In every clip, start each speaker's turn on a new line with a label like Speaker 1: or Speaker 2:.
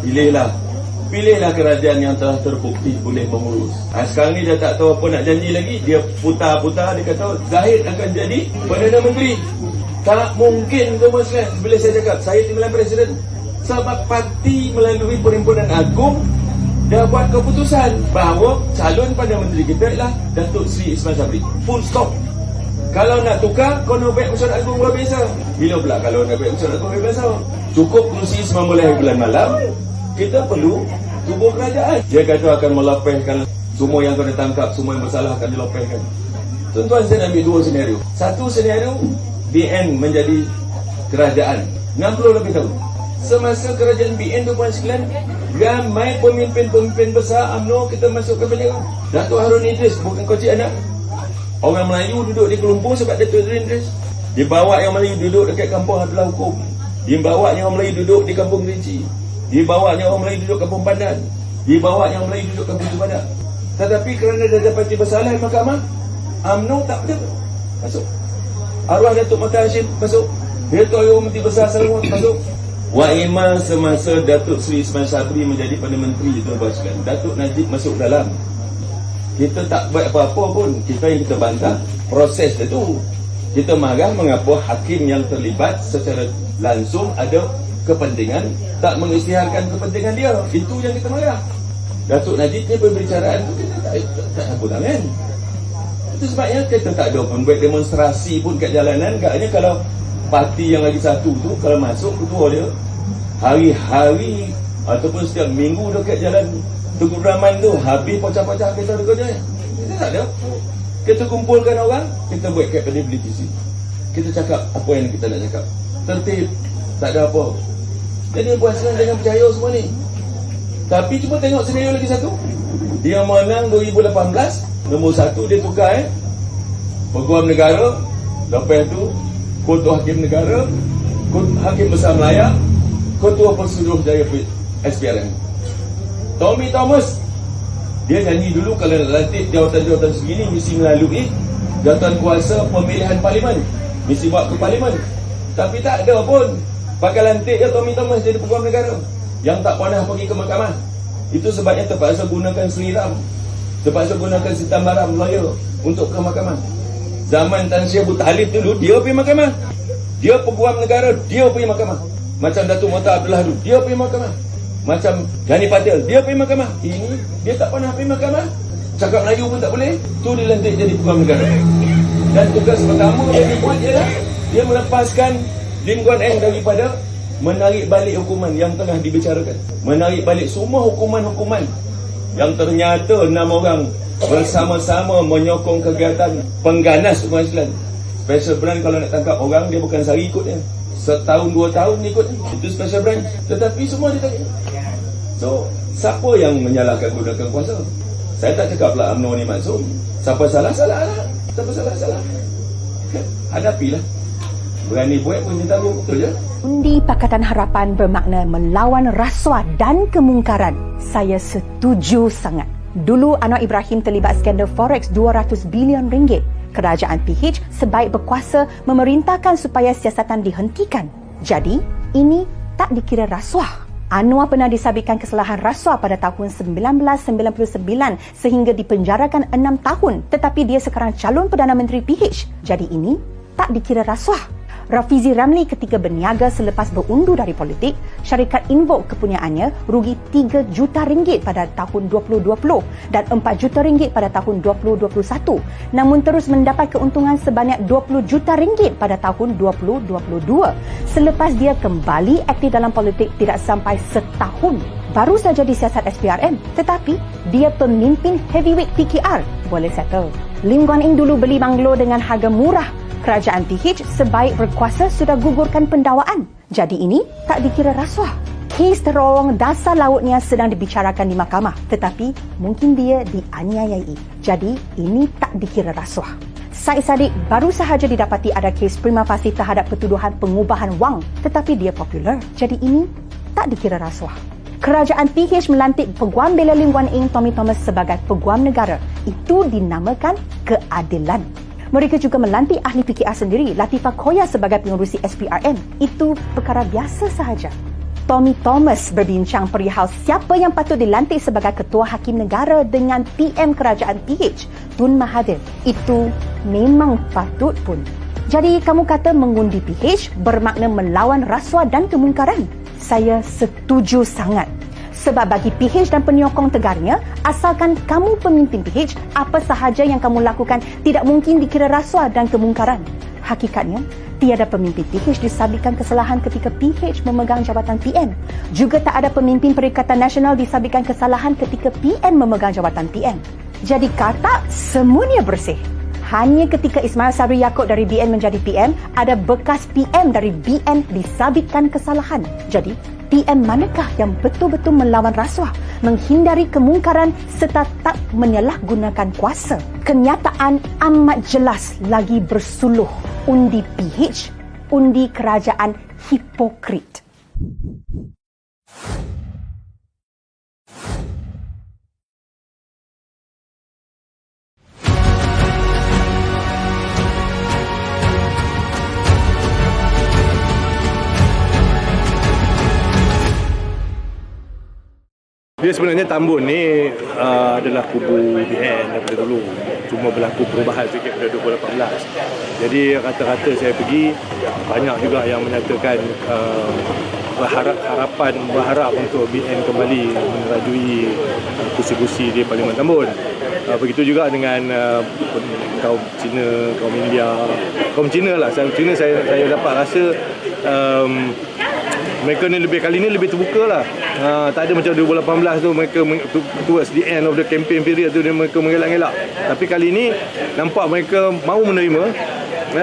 Speaker 1: Pilihlah kerajaan yang telah terbukti boleh mengurus. Sekarang ni dia tak tahu apa nak janji lagi. Dia putar-putar, dia kata Zahid akan jadi Perdana Menteri. Tak mungkin tuan-tuan sekalian. Bila saya cakap saya timbalan Presiden, sebab parti melalui Perhimpunan Agung dah buat keputusan bahawa calon Perdana Menteri kita ialah Datuk Seri Ismail Sabri. Full stop. Kalau nak tukar, kau nak baik Mesyuarat Agung luar biasa. Bila pula kalau nak baik Mesyuarat Agung luar biasa? Cukup kerusi 19 bulan malam, kita perlu tubuh kerajaan. Dia kata akan melepaskan semua yang kena tangkap, semua yang bersalah akan dilepaskan. Tuan-tuan, saya nak ambil dua senario. Satu senario, BN menjadi kerajaan 60 lebih tahun. Semasa kerajaan BN tu puan sekalian, ramai pemimpin-pemimpin besar UMNO kita masuk ke penjara. Datuk Harun Idris bukan kocik anak. Orang Melayu duduk di Kelungkung sebab Datuk Harun Idris. Dibawa yang Melayu duduk dekat kampung Abdullah Hukum. Dibawa yang orang Melayu duduk di kampung Kerinci. Dibawanya orang Melayu duduk kampung Pandan. Dibawanya orang Melayu duduk kampung Tubadak. Tetapi kerana dah dapati bersalah di mahkamah, UMNO tak boleh masuk. Arwah Datuk Mata Hashim masuk. Datuk Ayuh Menteri Besar Sarawak masuk. Waimah semasa Datuk Seri Ismail Sabri menjadi Perdana Menteri, tuan-tuan sekalian, Datuk Najib masuk dalam. Kita tak buat apa-apa pun. Kita yang kita bantah proses itu. Kita marah mengapa hakim yang terlibat secara langsung ada kepentingan tak mengisytiharkan kepentingan dia. Itu yang kita marah. Datuk Najib ni pembicaraan tu kita tak apa tangan. Itu sebabnya kita tak ada pun buat demonstrasi pun kat jalanan. Agaknya kalau parti yang lagi satu tu kalau masuk ketua dia hari-hari ataupun setiap minggu dekat jalan Tengku Rahman tu habis pecah-pecah kita dekat dia. Kita tak ada. Kita kumpulkan orang, kita buat capability. Kita cakap apa yang kita nak cakap. Tertib, tak ada apa. Jadi buat senang jangan percaya semua ni. Tapi cuba tengok senario lagi satu. Dia menang 2018, nombor 1 dia tukar Peguam Negara, lepas tu Ketua Hakim Negara, Hakim Besar Melaya, Ketua Persetujuh Jaya SPRM. Tommy Thomas, dia janji dulu kalau nak lantik jawatan-jawatan segini mesti melalui jawatan kuasa pemilihan parlimen, mesti buat ke parlimen. Tapi tak ada pun. Pakai lantik je Tommy Thomas jadi Peguam Negara yang tak pernah pergi ke mahkamah. Itu sebabnya terpaksa gunakan Sriram, terpaksa gunakan Sitam Baram lawyer untuk ke mahkamah. Zaman Tan Sri Abu Talib dulu dia pergi mahkamah. Dia Peguam Negara, dia pergi mahkamah. Macam Datuk Mohtar Abdullah dulu, dia pergi mahkamah. Macam Ghani Patil, dia pergi mahkamah. Ini dia tak pernah pergi mahkamah. Cakap Melayu pun tak boleh. Tu dilantik jadi Peguam Negara. Dan tugas pertama yang dia buat ialah dia melepaskan Lim Guan Eng daripada menarik balik hukuman yang tengah dibicarakan. Menarik balik semua hukuman-hukuman yang ternyata 6 orang bersama-sama menyokong kegiatan pengganas umat Islam. Special branch kalau nak tangkap orang, dia bukan sehari ikutnya. Setahun 2 tahun ikut. Itu special branch. Tetapi semua ditangkap. So, siapa yang menyalahkan gunakan kuasa? Saya tak cakap pula UMNO ni maksum. Siapa salah, salah lah. Siapa salah, salah. Hadapilah. Berani buat pun minta betul je.
Speaker 2: Undi Pakatan Harapan bermakna melawan rasuah dan kemungkaran. Saya setuju sangat. Dulu Anwar Ibrahim terlibat skandal forex 200 bilion ringgit. Kerajaan PH sebaik berkuasa memerintahkan supaya siasatan dihentikan. Jadi, ini tak dikira rasuah. Anwar pernah disabitkan kesalahan rasuah pada tahun 1999 sehingga dipenjarakan 6 tahun. Tetapi dia sekarang calon Perdana Menteri PH. Jadi ini tak dikira rasuah. Rafizi Ramli ketika berniaga selepas berundur dari politik, syarikat Invoke kepunyaannya rugi 3 juta ringgit pada tahun 2020 dan 4 juta ringgit pada tahun 2021. Namun terus mendapat keuntungan sebanyak 20 juta ringgit pada tahun 2022. Selepas dia kembali aktif dalam politik tidak sampai setahun. Baru saja disiasat SPRM, tetapi dia pemimpin heavyweight PKR. Boleh settle. Lim Guan Eng dulu beli banglo dengan harga murah. Kerajaan PH sebaik berkuasa sudah gugurkan pendakwaan. Jadi ini tak dikira rasuah. Kes terowong dasar lautnya sedang dibicarakan di mahkamah. Tetapi mungkin dia dianiayai. Jadi ini tak dikira rasuah. Said Saddiq baru sahaja didapati ada kes prima facie terhadap pertuduhan pengubahan wang. Tetapi dia popular. Jadi ini tak dikira rasuah. Kerajaan PH melantik Peguam Bela Lim Guan Eng Tommy Thomas sebagai Peguam Negara. Itu dinamakan keadilan. Mereka juga melantik ahli PKR sendiri, Latifah Koya sebagai pengerusi SPRM. Itu perkara biasa sahaja. Tommy Thomas berbincang perihal siapa yang patut dilantik sebagai Ketua Hakim Negara dengan PM Kerajaan PH, Tun Mahathir. Itu memang patut pun. Jadi kamu kata mengundi PH bermakna melawan rasuah dan kemungkaran? Saya setuju sangat. Sebab bagi PH dan penyokong tegarnya, asalkan kamu pemimpin PH, apa sahaja yang kamu lakukan tidak mungkin dikira rasuah dan kemungkaran. Hakikatnya, tiada pemimpin PH disabitkan kesalahan ketika PH memegang jabatan PM. Juga tak ada pemimpin Perikatan Nasional disabitkan kesalahan ketika PM memegang jabatan PM. Jadi kata semuanya bersih. Hanya ketika Ismail Sabri Yaakob dari BN menjadi PM, ada bekas PM dari BN disabitkan kesalahan. Jadi, PM manakah yang betul-betul melawan rasuah, menghindari kemungkaran serta tak menyalahgunakan kuasa? Kenyataan amat jelas lagi bersuluh. Undi PH, undi kerajaan hipokrit.
Speaker 3: Dia sebenarnya Tambun ni adalah kubu BN daripada dulu. Cuma berlaku perubahan sikit pada 2018. Jadi rata-rata saya pergi, banyak juga yang menyatakan berharap untuk BN kembali merajui kursi-kursi di Parlimen Tambun. Begitu juga dengan kaum Cina, kaum India, kaum Cina lah. Cina saya dapat rasa mereka ni kali ni lebih terbuka lah. Tak ada macam 2018 tu mereka towards the end of the campaign period tu mereka mengelak-ngelak. Tapi kali ni nampak mereka mahu menerima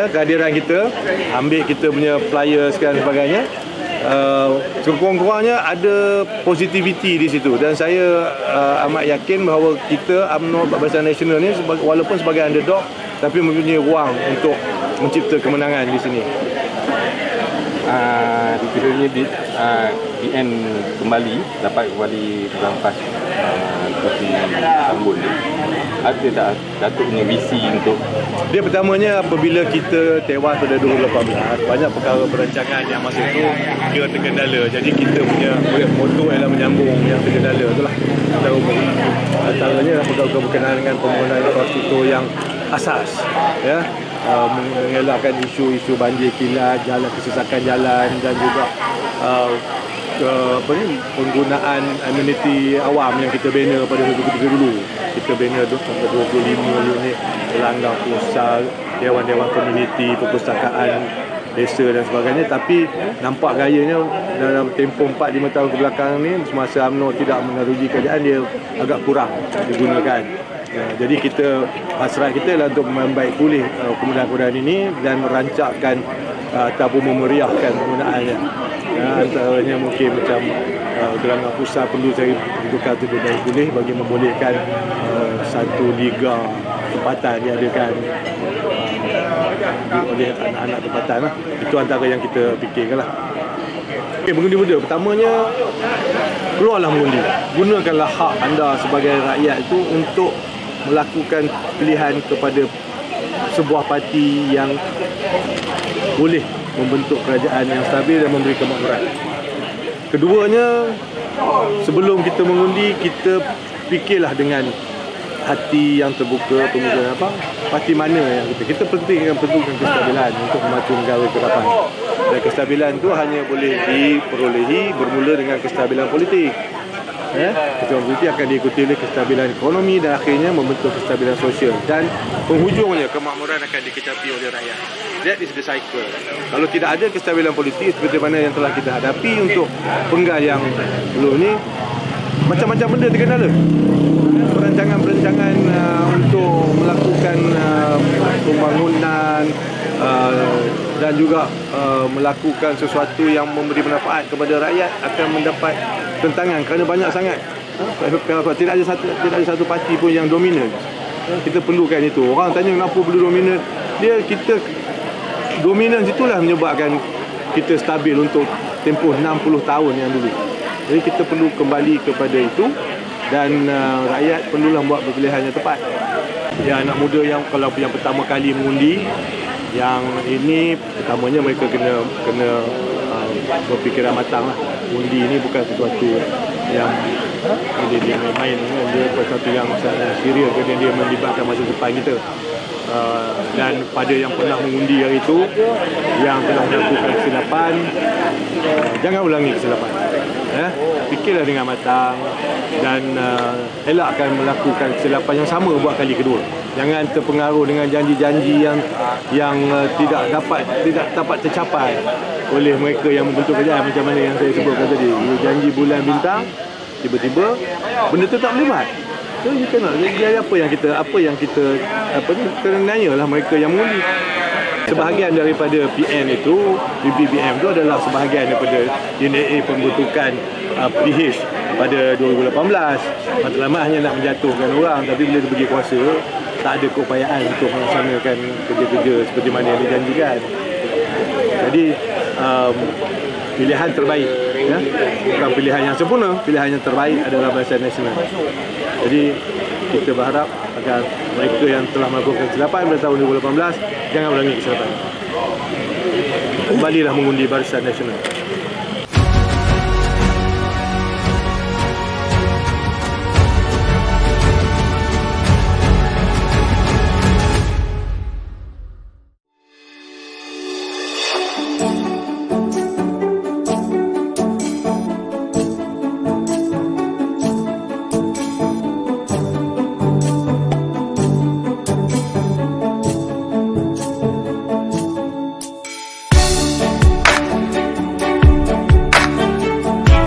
Speaker 3: kehadiran kita, ambil kita punya flyers dan sebagainya. Sekurang-kurangnya ada positivity di situ dan saya amat yakin bahawa kita UMNO Barisan Nasional ni walaupun sebagai underdog tapi mempunyai ruang untuk mencipta kemenangan di sini.
Speaker 4: Dikiranya BN dapat kembali merampas kursi Tambun ni. Ada tak Datuk punya visi untuk
Speaker 3: dia? Pertamanya apabila kita tewas pada 2018, banyak perkara perancangan yang masa itu kira terkendala. Jadi kita punya moto ialah menyambung yang terkendala itulah. Antaranya perkara berkenaan dengan pembangunan infrastruktur yang asas, ya. Mengelakkan isu-isu banjir kilat, jalan kesesakan jalan dan juga penggunaan ameniti awam yang kita bina pada ketika dulu. Kita bina 25 unit gelanggang pusat, dewan-dewan komuniti, perpustakaan desa dan sebagainya. Tapi nampak gayanya dalam tempoh 4-5 tahun kebelakang ni, semasa UMNO tidak meneruji kerajaan, dia agak kurang digunakan. Jadi kita hasrat kita adalah untuk membaik pulih kemudahan-kemudahan ini dan merancangkan ataupun memeriahkan penggunaannya. Antaranya mungkin macam gelanggang pusat perlu saya tukar lebih baik pulih bagi membolehkan satu liga tempatan diadakan oleh anak-anak tempatan lah. Itu antara yang kita fikirkan lah. Mengundi muda, pertamanya keluarlah mengundi. Gunakanlah hak anda sebagai rakyat itu untuk melakukan pilihan kepada sebuah parti yang boleh membentuk kerajaan yang stabil dan memberi kemakmuran. Keduanya, sebelum kita mengundi, kita fikirlah dengan hati yang terbuka, kemudian parti mana yang kita pentingkan kestabilan untuk memacu negara ke depan. Dan kestabilan itu hanya boleh diperolehi bermula dengan kestabilan politik. Kestabilan politik akan diikuti oleh kestabilan ekonomi dan akhirnya membentuk kestabilan sosial. Dan penghujungnya kemakmuran akan dikecapi oleh rakyat. That is the cycle. Kalau tidak ada kestabilan politik seperti mana yang telah kita hadapi untuk penggal yang belum ni, macam-macam benda terkendala. Perancangan-perancangan untuk melakukan pembangunan dan juga melakukan sesuatu yang memberi manfaat kepada rakyat akan mendapat tentangan kerana banyak sangat. Tidak ada satu parti pun yang dominan. Kita perlukan itu. Orang tanya kenapa perlu dominan? Kita dominan itulah menyebabkan kita stabil untuk tempoh 60 tahun yang dulu. Jadi kita perlu kembali kepada itu dan rakyat perlulah buat pilihan yang tepat. Ya, anak muda yang kalau yang pertama kali mengundi, yang ini pertamanya mereka kena berfikiran matang lah. Undi ini bukan sesuatu yang dia main-main, dia sesuatu yang serius, dia melibatkan masa depan kita. Dan pada yang pernah mengundi hari itu, yang telah melakukan kesilapan, jangan ulangi kesilapan. Fikirlah dengan matang dan elakkan melakukan kesilapan yang sama buat kali kedua. Jangan terpengaruh dengan janji-janji yang tidak dapat tercapai oleh mereka yang membentuk kerajaan, macam mana yang saya sebutkan tadi. Janji bulan bintang, tiba-tiba benda tu tak boleh buat. So you cannot. Jadi apa yang kita kena nanyalah mereka yang mengundi. Sebahagian daripada PN itu, BBPM itu adalah sebahagian daripada UNA pembentukan PH pada 2018. Matlamatnya nak menjatuhkan orang, tapi bila dia pergi kuasa, tak ada keupayaan untuk melaksanakan kerja-kerja seperti mana yang dijanjikan. Jadi pilihan terbaik, bukan pilihan yang sempurna, pilihan yang terbaik adalah Barisan Nasional. Jadi kita berharap agar mereka yang telah melakukan kesilapan pada tahun 2018 jangan ulangi kesilapan. Kembalilah mengundi Barisan Nasional.